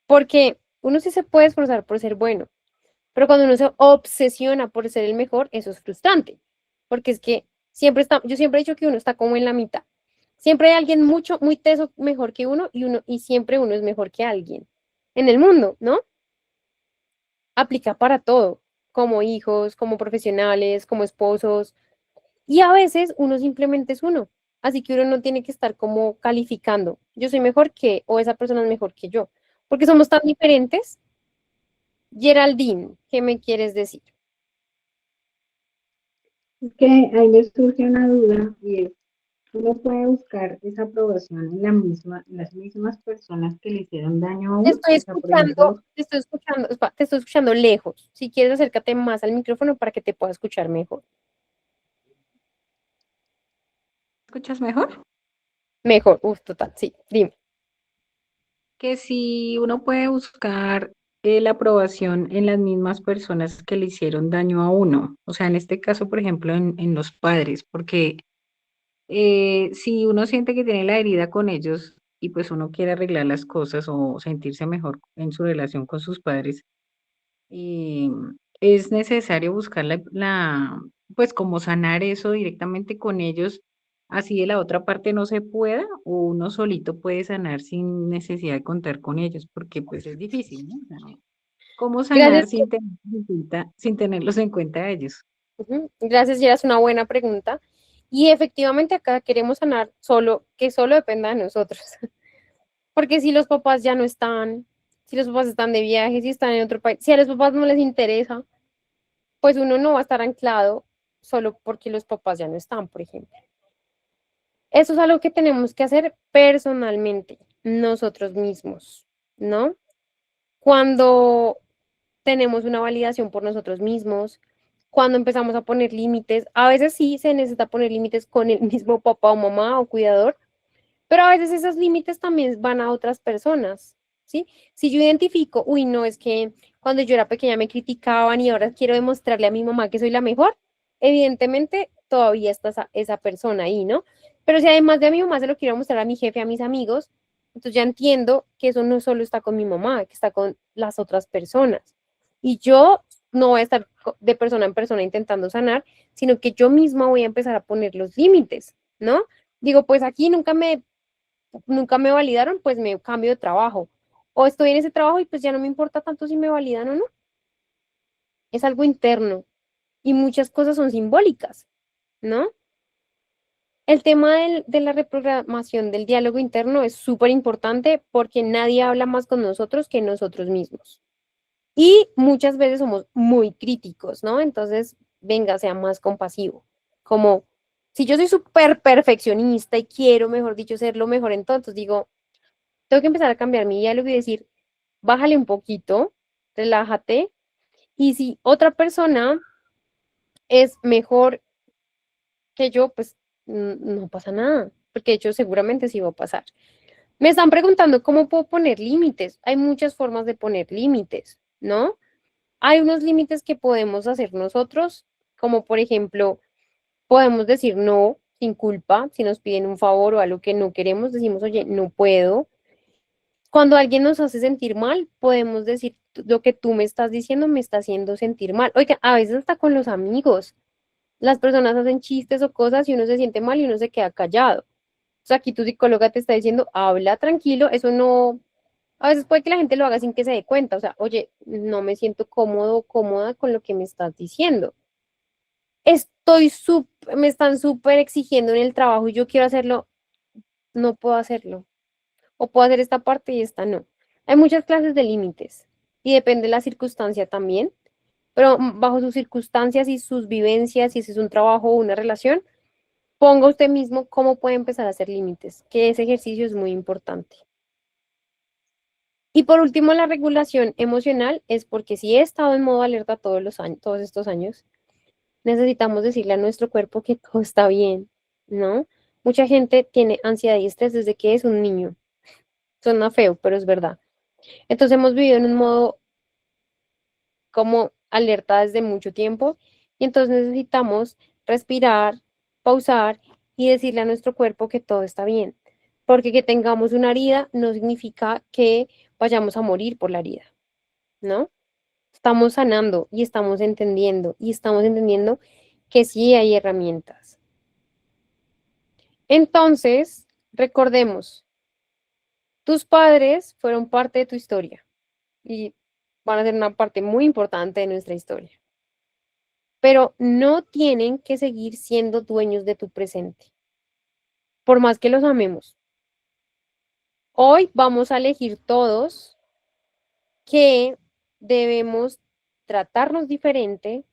Speaker 1: Porque uno sí se puede esforzar por ser bueno, pero cuando uno se obsesiona por ser el mejor, eso es frustrante, porque es que siempre está, yo siempre he dicho que uno está como en la mitad. Siempre hay alguien mucho, muy teso mejor que uno, y siempre uno es mejor que alguien en el mundo, ¿no? Aplica para todo, como hijos, como profesionales, como esposos, y a veces uno simplemente es uno, así que uno no tiene que estar como calificando, yo soy mejor que, o esa persona es mejor que yo, porque somos tan diferentes. Geraldine, ¿qué me quieres decir?
Speaker 7: Es que ahí me surge una duda y es, uno puede buscar esa aprobación en las mismas personas que le hicieron daño a
Speaker 1: Te
Speaker 7: uno.
Speaker 1: estoy
Speaker 7: O sea, por ejemplo,
Speaker 1: te estoy escuchando lejos. Si quieres, acércate más al micrófono para que te pueda escuchar mejor.
Speaker 7: ¿escuchas mejor?
Speaker 1: Mejor, total, sí, dime.
Speaker 7: Que si uno puede buscar la aprobación en las mismas personas que le hicieron daño a uno. O sea, en este caso, por ejemplo, en los padres, porque si uno siente que tiene la herida con ellos y pues uno quiere arreglar las cosas o sentirse mejor en su relación con sus padres, eh, es necesario buscar pues como sanar eso directamente con ellos, así de la otra parte no se pueda, o uno solito puede sanar sin necesidad de contar con ellos, porque pues es difícil, ¿no? O sea, ¿cómo sanar
Speaker 1: Gracias.
Speaker 7: sin tenerlos en cuenta a ellos?
Speaker 1: Gracias, Yera, es una buena pregunta. Y efectivamente acá queremos sanar que solo dependa de nosotros. Porque si los papás ya no están, si los papás están de viaje, si están en otro país, si a los papás no les interesa, pues uno no va a estar anclado solo porque los papás ya no están, por ejemplo. Eso es algo que tenemos que hacer personalmente, nosotros mismos, ¿no? Cuando tenemos una validación por nosotros mismos, cuando empezamos a poner límites, a veces sí se necesita poner límites con el mismo papá o mamá o cuidador, pero a veces esos límites también van a otras personas, ¿sí? Si yo identifico, uy, no, es que cuando yo era pequeña me criticaban y ahora quiero demostrarle a mi mamá que soy la mejor, evidentemente todavía está esa persona ahí, ¿no? Pero si además de a mi mamá se lo quiero mostrar a mi jefe, a mis amigos, entonces ya entiendo que eso no solo está con mi mamá, que está con las otras personas. Y yo no voy a estar de persona en persona intentando sanar, sino que yo misma voy a empezar a poner los límites, ¿no? Digo, pues aquí nunca me validaron, pues me cambio de trabajo. O estoy en ese trabajo y pues ya no me importa tanto si me validan o no. Es algo interno y muchas cosas son simbólicas, ¿no? El tema de la reprogramación del diálogo interno es súper importante porque nadie habla más con nosotros que nosotros mismos. Y muchas veces somos muy críticos, ¿no? Entonces, venga, sea más compasivo. Como, si yo soy súper perfeccionista y quiero, mejor dicho, ser lo mejor en todo, entonces digo, tengo que empezar a cambiar mi diálogo y decir, bájale un poquito, relájate. Y si otra persona es mejor que yo, pues no pasa nada, porque de hecho seguramente sí va a pasar. Me están preguntando cómo puedo poner límites. Hay muchas formas de poner límites, ¿no? Hay unos límites que podemos hacer nosotros, como por ejemplo, podemos decir no sin culpa, si nos piden un favor o algo que no queremos, decimos, oye, no puedo. Cuando alguien nos hace sentir mal, podemos decir, lo que tú me estás diciendo me está haciendo sentir mal. Oiga, a veces hasta con los amigos, las personas hacen chistes o cosas y uno se siente mal y uno se queda callado. O sea, aquí tu psicóloga te está diciendo, habla tranquilo, eso no, a veces puede que la gente lo haga sin que se dé cuenta, o sea, oye, no me siento cómodo o cómoda con lo que me estás diciendo. Me están súper exigiendo en el trabajo y yo quiero hacerlo, no puedo hacerlo. O puedo hacer esta parte y esta no. Hay muchas clases de límites y depende de la circunstancia también, pero bajo sus circunstancias y sus vivencias, si ese es un trabajo o una relación, ponga usted mismo cómo puede empezar a hacer límites, que ese ejercicio es muy importante. Y por último, la regulación emocional es porque si he estado en modo alerta todos los años, todos estos años, necesitamos decirle a nuestro cuerpo que todo está bien, ¿no? Mucha gente tiene ansiedad y estrés desde que es un niño. Suena feo, pero es verdad. Entonces hemos vivido en un modo como alerta desde mucho tiempo y entonces necesitamos respirar, pausar y decirle a nuestro cuerpo que todo está bien. Porque que tengamos una herida no significa que vayamos a morir por la herida, ¿no? Estamos sanando y estamos entendiendo que sí hay herramientas. Entonces, recordemos, tus padres fueron parte de tu historia y van a ser una parte muy importante de nuestra historia, pero no tienen que seguir siendo dueños de tu presente, por más que los amemos. Hoy vamos a elegir todos que debemos tratarnos diferente,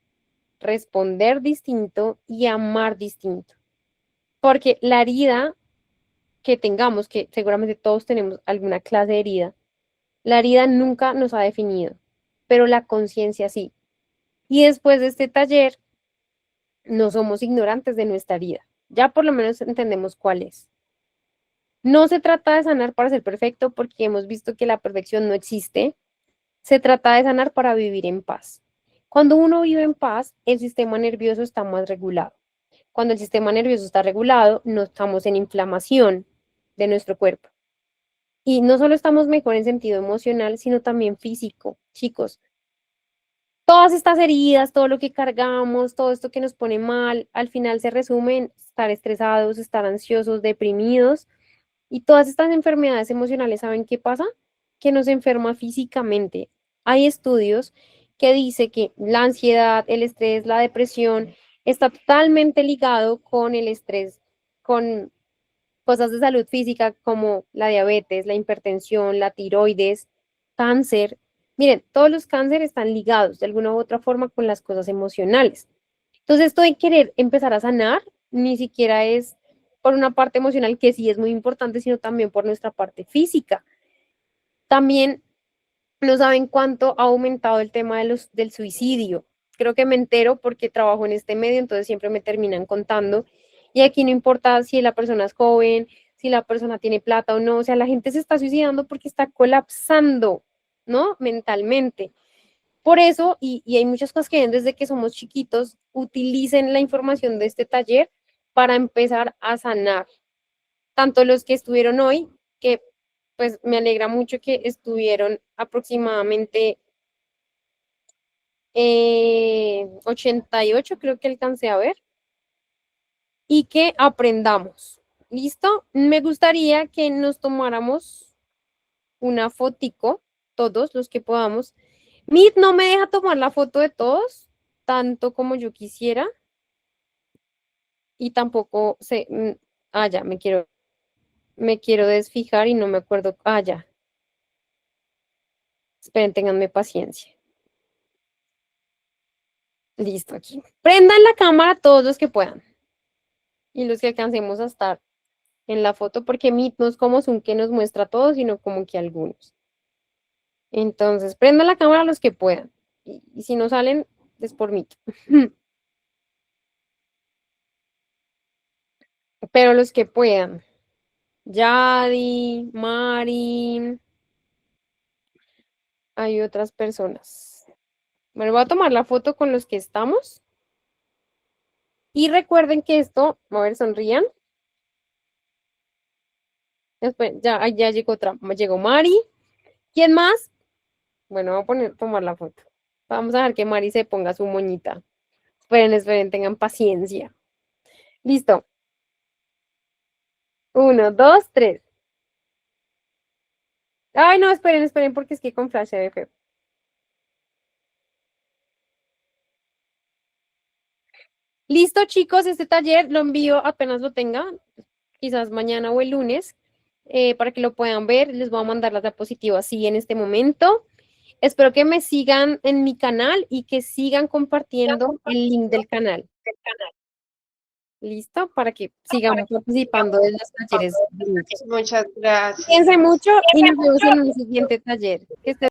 Speaker 1: responder distinto y amar distinto. Porque la herida que tengamos, que seguramente todos tenemos alguna clase de herida, la herida nunca nos ha definido, pero la conciencia sí. Y después de este taller, no somos ignorantes de nuestra herida. Ya por lo menos entendemos cuál es. No se trata de sanar para ser perfecto, porque hemos visto que la perfección no existe. Se trata de sanar para vivir en paz. Cuando uno vive en paz, el sistema nervioso está más regulado. Cuando el sistema nervioso está regulado, no estamos en inflamación de nuestro cuerpo. Y no solo estamos mejor en sentido emocional, sino también físico. Chicos, todas estas heridas, todo lo que cargamos, todo esto que nos pone mal, al final se resume en estar estresados, estar ansiosos, deprimidos. Y todas estas enfermedades emocionales, ¿saben qué pasa? Que nos enferma físicamente. Hay estudios que dicen que la ansiedad, el estrés, la depresión está totalmente ligado con el estrés, con cosas de salud física como la diabetes, la hipertensión, la tiroides, cáncer. Miren, todos los cánceres están ligados de alguna u otra forma con las cosas emocionales. Entonces, esto de querer empezar a sanar ni siquiera es por una parte emocional que sí es muy importante, sino también por nuestra parte física. También no saben cuánto ha aumentado el tema del suicidio. Creo que me entero porque trabajo en este medio, entonces siempre me terminan contando. Y aquí no importa si la persona es joven, si la persona tiene plata o no, o sea, la gente se está suicidando porque está colapsando, ¿no? Mentalmente. Por eso, y hay muchas cosas que ven desde que somos chiquitos, utilicen la información de este taller para empezar a sanar. Tanto los que estuvieron hoy, que pues me alegra mucho que estuvieron aproximadamente 88, creo que alcancé a ver, y que aprendamos. ¿Listo? Me gustaría que nos tomáramos una fotico, todos los que podamos. Meet no me deja tomar la foto de todos, tanto como yo quisiera. Y tampoco sé, ya, me quiero desfijar y no me acuerdo. Ya. Esperen, ténganme paciencia. Listo, aquí. Prendan la cámara todos los que puedan. Y los que alcancemos a estar en la foto, porque Meet no es como Zoom que nos muestra a todos, sino como que algunos. Entonces, prendan la cámara los que puedan. Y si no salen, es por Meet. Pero los que puedan. Yadi, Marin. Hay otras personas. Bueno, voy a tomar la foto con los que estamos. Y recuerden que esto, a ver, sonrían. Después, ya llegó otra, llegó Mari. ¿Quién más? Bueno, voy a tomar la foto. Vamos a dejar que Mari se ponga su moñita. Esperen, tengan paciencia. Listo. 1, 2, 3. Ay, no, esperen, porque es que con flash se ve feo. Listo, chicos, este taller lo envío apenas lo tenga, quizás mañana o el lunes, para que lo puedan ver. Les voy a mandar las diapositivas así en este momento. Espero que me sigan en mi canal y que sigan compartiendo el link del canal. ¿Listo? Para que sigamos participando de los talleres.
Speaker 8: Muchas gracias.
Speaker 1: Cuídense mucho y nos vemos en un siguiente taller. Que estén